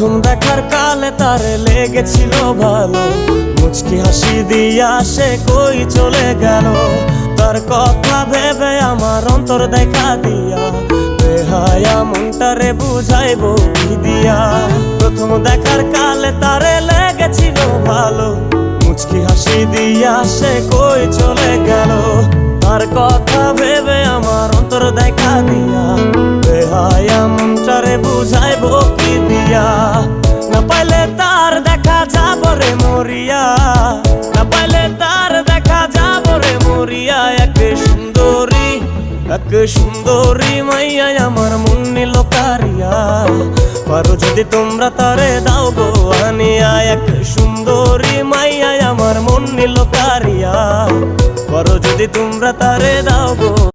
প্রথম দেখার কালে তারে লেগেছিল ভালো, মুচকি হাসি দিয়া সে কই চলে গেল। তার কথা ভেবে আমার অন্তর দেখা দিয়া বেহায়া মনটারে বুঝাইবো কি দিয়া। প্রথম দেখার কালে তারে লেগেছিল ভালো, মুচকি হাসি দিয়া সে কই চলে গেল। তার কথা ভেবে আমার অন্তর দেখা দিয়া বেহায়া মনটারে বুঝাইবো কি দিয়া। না পাইলে তার দেখা যাব রে মরিয়া, না পাইলে তার দেখা যাব রে মরিয়া। এক সুন্দরী মাইয়া আমার মন নিল কারিয়া, পারো যদি তোমরা তারে দাও গো আনিয়া। এক সুন্দরী মাইয়া আমার মন নিল কারিয়া, পারো যদি তোমরা তারে দাও গো